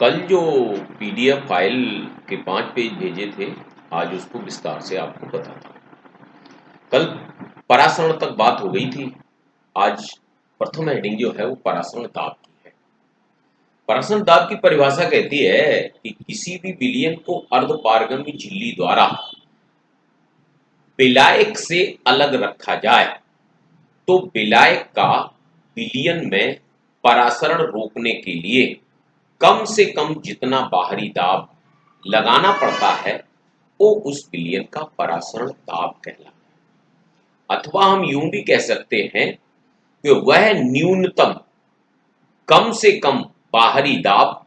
कल जो PDF file के 5 पेज भेजे थे, आज उसको विस्तार से आपको बताता हूँ। कल परासरण तक बात हो गई थी। आज प्रथम हेडिंग जो है वो परासरण दाब की है। परासरण दाब की परिभाषा कहती है कि किसी भी विलयन को अर्धपारगम्य झिल्ली द्वारा विलायक से अलग रखा जाए तो विलायक का विलयन में परासरण रोकने के लिए कम से कम जितना बाहरी दाब लगाना पड़ता है वो उस विलयन का परासरण दाब कहलाता है। अथवा हम यूं भी कह सकते हैं कि वह न्यूनतम कम से कम बाहरी दाब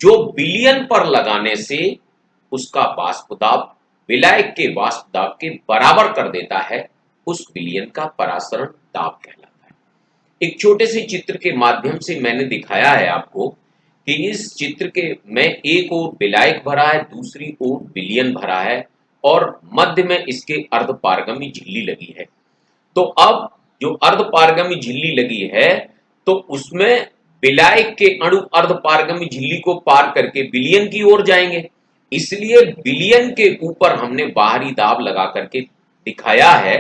जो विलयन पर लगाने से उसका वाष्प दाब विलायक के वाष्प दाब के बराबर कर देता है, उस विलयन का परासरण दाब कहलाता है। एक छोटे से चित्र के माध्यम से मैंने दिखाया है आपको कि इस चित्र के में एक ओर विलायक भरा है, दूसरी ओर विलयन भरा है और मध्य में इसके अर्धपारगम्य झिल्ली लगी है। तो अब जो अर्धपारगम्य झिल्ली लगी है तो उसमें विलायक के अणु अर्धपारगम्य झिल्ली को पार करके विलयन की ओर जाएंगे, इसलिए विलयन के ऊपर हमने बाहरी दाब लगा करके दिखाया है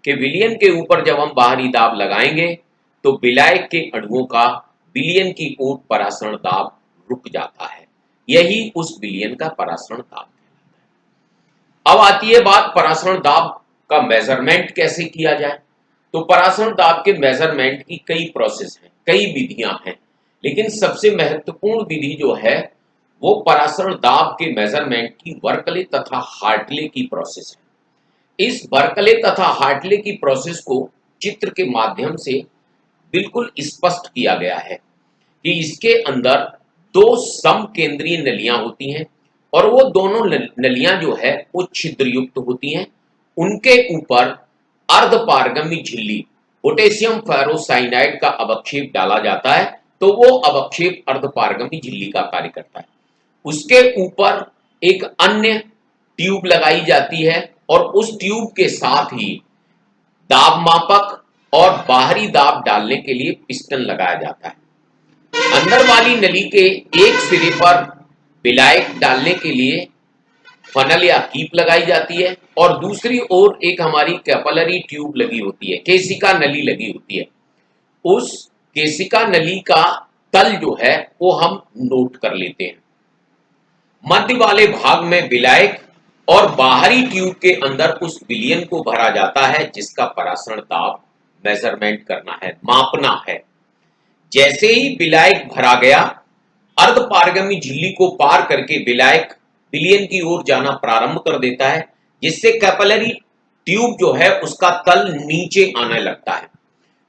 कि विलयन के ऊपर जब हम बाहरी दाब लगाएंगे तो विलायक के अणुओं का विलयन की ओर परासरण दाब रुक जाता है। यही उस विलयन का परासरण दाब है। अब आती है बात परासरण दाब का मेजरमेंट कैसे किया जाए। तो परासरण दाब के मेजरमेंट की कई प्रोसेस हैं, कई विधियां हैं, लेकिन सबसे महत्वपूर्ण विधि जो है वो परासरण दाब के मेजरमेंट की बर्कले तथा हार्टले की प्रोसेस है। इस बर्कले तथा हार्टले की प्रोसेस को चित्र के माध्यम से बिल्कुल स्पष्ट किया गया है कि इसके अंदर दो समकेंद्रीय नलियां होती हैं और वो दोनों नलियां जो है वो छिद्र युक्त होती हैं। उनके ऊपर अर्धपारगम्य झिल्ली पोटेशियम फेरोसाइनाइड का अवक्षेप डाला जाता है तो वो अवक्षेप अर्धपारगम्य झिल्ली का कार्य करता है। उसके ऊपर एक अन्य ट्यूब लगाई जाती है और उस ट्यूब के साथ ही दाब मापक और बाहरी दाब डालने के लिए पिस्टन लगाया जाता है। अंदर वाली नली के एक सिरे पर विलायक डालने के लिए फनल या कीप लगाई जाती है और दूसरी ओर एक हमारी कैपिलरी ट्यूब लगी होती है, केशिका नली लगी होती है। उस केशिका नली का तल जो है वो हम नोट कर लेते हैं। मध्य वाले भाग में विलायक और बाहरी ट्यूब के अंदर उस विलयन को भरा जाता है जिसका परासरण दाब मेजरमेंट करना है, मापना है। जैसे ही विलायक भरा गया, अर्धपारगम्य झिल्ली को पार करके विलायक विलयन की ओर जाना प्रारंभ कर देता है, जिससे कैपिलरी ट्यूब जो है उसका तल नीचे आने लगता है।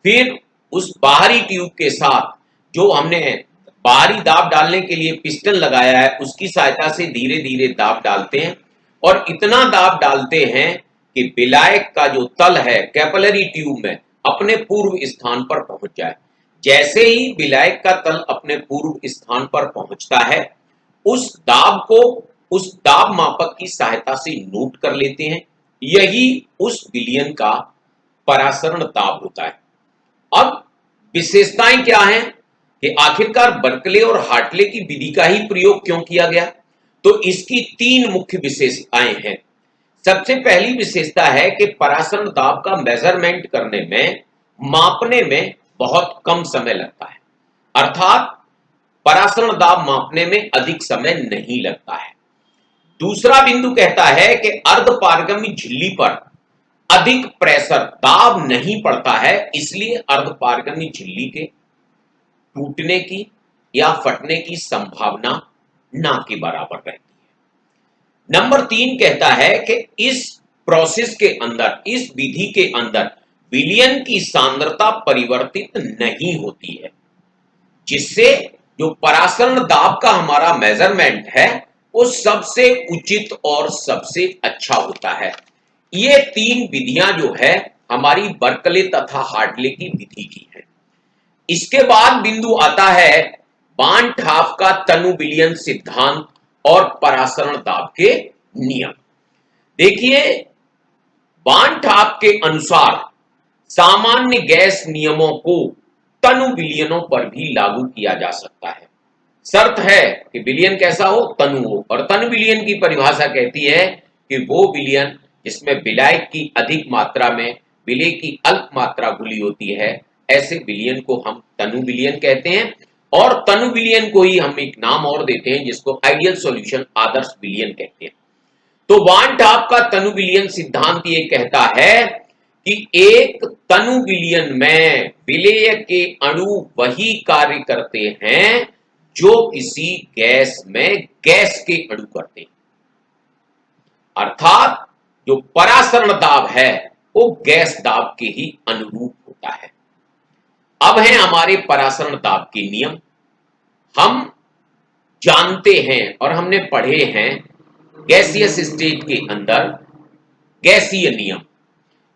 फिर उस बाहरी ट्यूब के साथ जो हमने बाहरी दाब डालने के लिए पिस्टन लगाया है उसकी सहायता से धीरे धीरे दाब डालते हैं और इतना दाब डालते हैं कि विलायक का जो तल है कैपिलरी ट्यूब में अपने पूर्व स्थान पर पहुंच जाए। जैसे ही विलायक का तल अपने पूर्व स्थान पर पहुंचता है, उस दाब को उस दाब मापक की सहायता से नोट कर लेते हैं। यही उस विलयन का परासरण दाब होता है। अब विशेषताएं क्या हैं कि आखिरकार बर्कले और हार्टले की विधि का ही प्रयोग क्यों किया गया। तो इसकी तीन मुख्य विशेषताएं हैं। सबसे पहली विशेषता है कि परासरण दाब का मेजरमेंट करने में, मापने में बहुत कम समय लगता है, अर्थात परासरण दाब मापने में अधिक समय नहीं लगता है। दूसरा बिंदु कहता है कि अर्धपारगम्य झिल्ली पर अधिक प्रेशर दाब नहीं पड़ता है, इसलिए अर्धपारगम्य झिल्ली के टूटने की या फटने की संभावना ना के बराबर रहती है। नंबर 3 कहता है कि इस प्रोसेस के अंदर, इस विधि के अंदर विलयन की सांद्रता परिवर्तित नहीं होती है, जिससे जो परासरण दाब का हमारा मेजरमेंट है वो सबसे उचित और सबसे अच्छा होता है। ये तीन विधियां जो है हमारी बर्कले तथा हार्टले की विधि की है। इसके बाद बिंदु आता है बांट हाफ का तनु विलयन सिद्धांत और परासरण दाब के नियम। देखिए, बांट हाफ के अनुसार सामान्य गैस नियमों को तनु विलयनों पर भी लागू किया जा सकता है। शर्त है कि विलयन कैसा हो, तनु हो। और तनु विलयन की परिभाषा कहती है कि वो विलयन जिसमें विलायक की अधिक मात्रा में विलेय की अल्प मात्रा घुली होती है, ऐसे विलयन को हम तनु विलयन कहते हैं। और तनु विलयन को ही हम एक नाम और देते हैं जिसको आइडियल सॉल्यूशन, आदर्श विलयन कहते हैं। तो वान टॉप का तनु विलयन सिद्धांत ये कहता है कि एक तनु विलयन में विलेय के अणु वही कार्य करते हैं जो किसी गैस में गैस के अणु करते हैं। अर्थात जो परासरण दाब है वो गैस दाब के ही अनुरूप होता है। अब है हमारे परासरण दाब के नियम। हम जानते हैं और हमने पढ़े हैं गैसियस स्टेट के अंदर गैसीय नियम,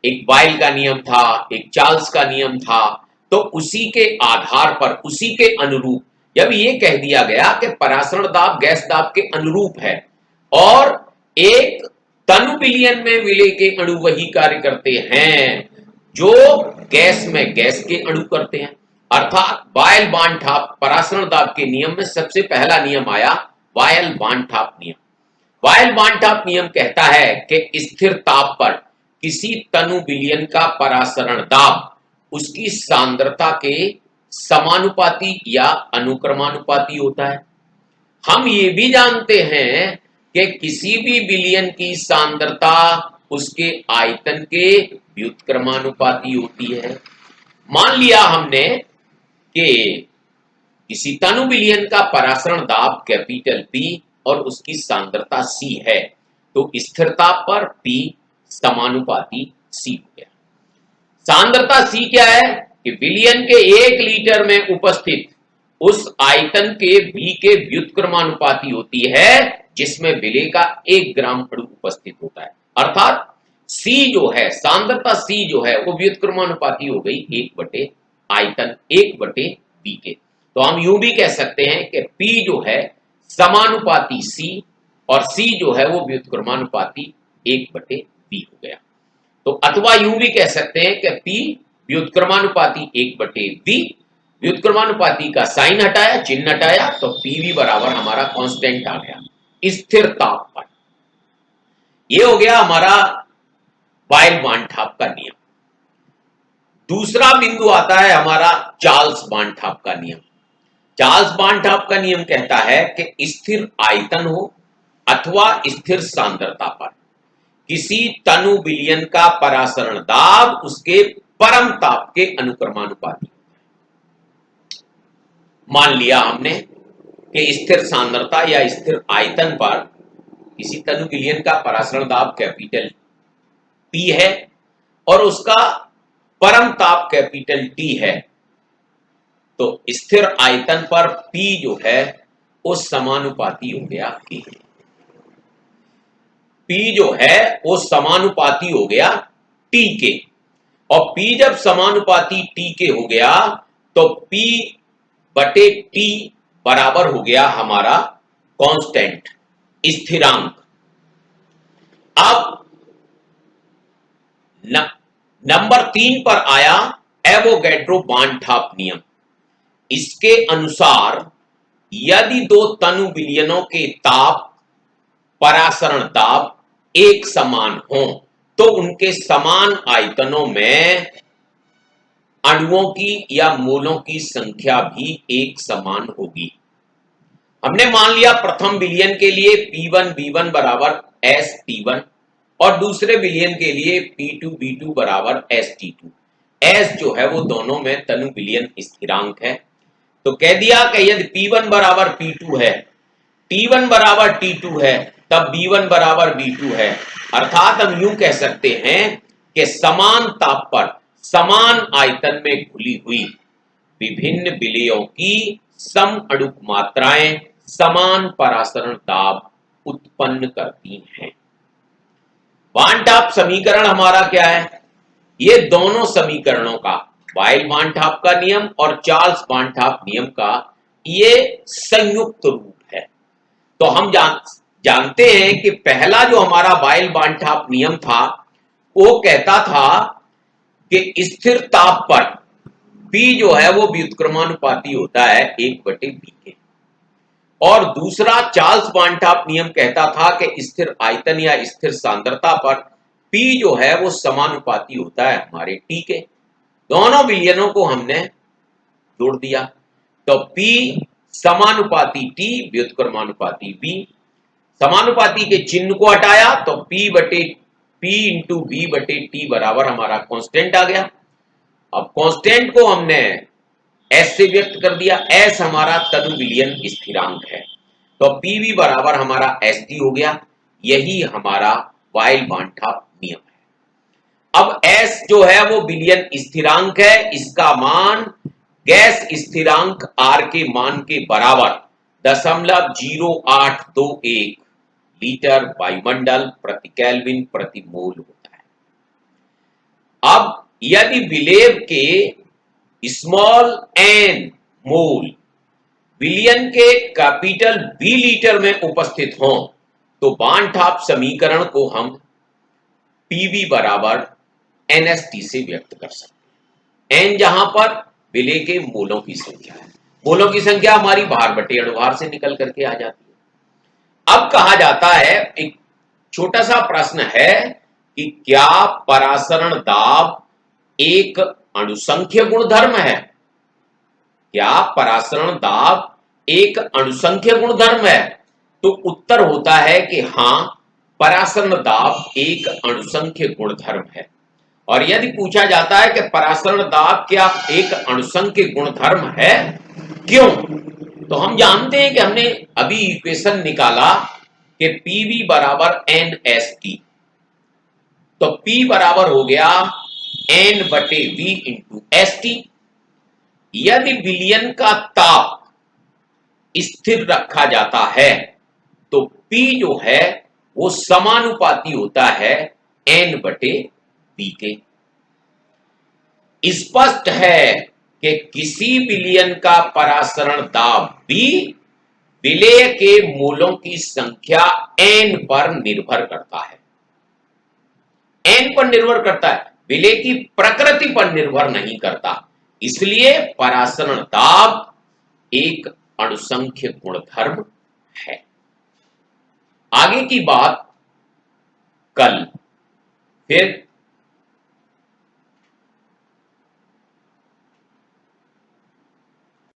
एक बॉयल का नियम था, एक चार्ल्स का नियम था। तो उसी के आधार पर, उसी के अनुरूप जब ये कह दिया गया कि परासरण दाब गैस दाब के अनुरूप है और एक तनु विलयन में विलेय के अणु वही कार्य करते हैं जो गैस में गैस के अणु करते हैं, अर्थात वायल बान ठाप परासरण दाब के नियम में सबसे पहला नियम आया वायल बान ठाप नियम। वायल बान ठाप नियम कहता है कि स्थिर ताप पर किसी तनु विलयन का परासरण दाब उसकी सांद्रता के समानुपाती या अनुक्रमानुपाती होता है। हम ये भी जानते हैं कि किसी भी विलयन की सांद्रता उसके आयतन के व्युत्क्रमानुपाती होती है। मान लिया हमने कि किसी तनु विलयन का परासरण दाब कैपिटल P और उसकी सांद्रता C है, तो स्थिर ताप पर P समानुपाती C हो गया। सांद्रता C क्या है कि विलयन के 1 लीटर में उपस्थित उस आयतन के V के व्युत्क्रमानुपाती होती है जिसमें विलेय का 1 ग्राम अणु उपस्थित होता है। अर्थात C जो है, सांद्रता C जो है वो व्युत्क्रमानुपाती हो गई 1 बटे आयतन 1 बटे V के। तो हम यूं भी कह सकते हैं कि P जो है समानुपाती C और C जो है वो व्युत्क्रमानुपाती 1 बटे V हो गया। तो अथवा यूं भी कह सकते हैं कि P व्युत्क्रमानुपाती 1 बटे V, व्युत्क्रमानुपाती का साइन हटाया, चिन्ह हटाया, तो PV बराबर हमारा कांस्टेंट आ गया स्थिर ताप पर। ये हो गया हमारा वायल बान ठाप का नियम। दूसरा बिंदु आता है हमारा चार्ल्स बान ठाप का नियम। चार्ल्स बान ठाप का नियम कहता है कि स्थिर आयतन हो अथवा स्थिर सांद्रता पर किसी तनु विलयन का परासरण दाब उसके परम ताप के अनुक्रमानुपाती। मान लिया हमने कि स्थिर सांद्रता या स्थिर आयतन पर किसी तनु विलयन का परासरण दाब कैपिटल P है और उसका परम ताप कैपिटल T है, तो स्थिर आयतन पर P जो है वो समानुपाती हो गया K। P जो है वो समानुपाती हो गया T के, और P जब समानुपाती T के हो गया तो P बटे T बराबर हो गया हमारा कांस्टेंट, स्थिरांक। अब नंबर 3 पर आया एवोगैड्रो बान ठाप नियम। इसके अनुसार यदि दो तनु विलयनों के ताप परासरण दाब एक समान हो तो उनके समान आयतनों में अणुओं की या मोलों की संख्या भी एक समान होगी। हमने मान लिया प्रथम विलयन के लिए P1 B1 बराबर ST1 और दूसरे विलयन के लिए P2 B2 बराबर ST2। S जो है वो दोनों में तनु विलयन स्थिरांक है। तो कह दिया कि यदि P1 बराबर P2 है, T1 बराबर T2 है, तब B1 बराबर B2 है। अर्थात हम यूं कह सकते हैं कि समान ताप पर समान आयतन में घुली हुई विभिन्न विलेयों की सम अणुक मात्राएं समान परासरण दाब उत्पन्न करती हैं। बान ठाप समीकरण हमारा क्या है? ये दोनों समीकरणों का, वायल बान ठाप का नियम और चार्ल्स बान ठाप नियम का, ये संयुक्त रूप है। तो हम जानते हैं कि पहला जो हमारा वायल बान ठाप नियम था वो कहता था कि स्थिर ताप पर P जो है वो व्युत्क्रमानुपाती होता है 1 बटे V के। और दूसरा चार्ल्स बांटाप नियम कहता था कि स्थिर आयतन या स्थिर सांद्रता पर P जो है वो समानुपाती होता है हमारे T के। दोनों विलयनों को हमने जोड़ दिया तो P समानुपाती T व्युत्क्रमानुपाती B। समानुपाती के चिन्ह को हटाया तो P इंटू B बटे T बराबर हमारा कांस्टेंट आ गया। अब कांस्टेंट को हमने S से व्यक्त कर दिया। S हमारा तनु विलयन स्थिरांक है तो PV बराबर हमारा SD हो गया। यही हमारा वाइल बांटाप नियम है। अब S जो है वो विलयन स्थिरांक है, इसका मान गैस स्थिरांक R के मान के बराबर 0.0821 लीटर वायुमंडल प्रति केल्विन प्रति मोल होता है। अब यदि विलेय के स्मॉल n मोल विलयन के कैपिटल B लीटर में उपस्थित हों तो बांटाप समीकरण को हम PV बराबर NST से व्यक्त कर सकते हैं। n जहां पर विलेय के मोलों की संख्या है, मोलों की संख्या हमारी भार बटे अणुभार से निकल करके आ जाती है। अब कहा जाता है, एक छोटा सा प्रश्न है कि क्या परासरण दाब एक अणुसंख्य गुणधर्म है? क्या परासरण दाब एक अणुसंख्य गुणधर्म है? तो उत्तर होता है कि हां, परासरण दाब एक अणुसंख्य गुणधर्म है। और यदि पूछा जाता है कि परासरण दाब क्या एक अणुसंख्य गुणधर्म है, क्यों? तो हम जानते हैं कि हमने अभी इक्वेशन निकाला कि PV बराबर NST, तो P बराबर हो गया N बटे V इंटू ST। यदि विलयन का ताप स्थिर रखा जाता है तो P जो है वो समानुपाती होता है N बटे V के। स्पष्ट है कि किसी विलयन का परासरण दाब भी विलेय के मोलों की संख्या N पर निर्भर करता है। N पर निर्भर करता है, विलेय की प्रकृति पर निर्भर नहीं करता। इसलिए परासरण दाब एक अणुसंख्य गुणधर्म है। आगे की बात कल फिर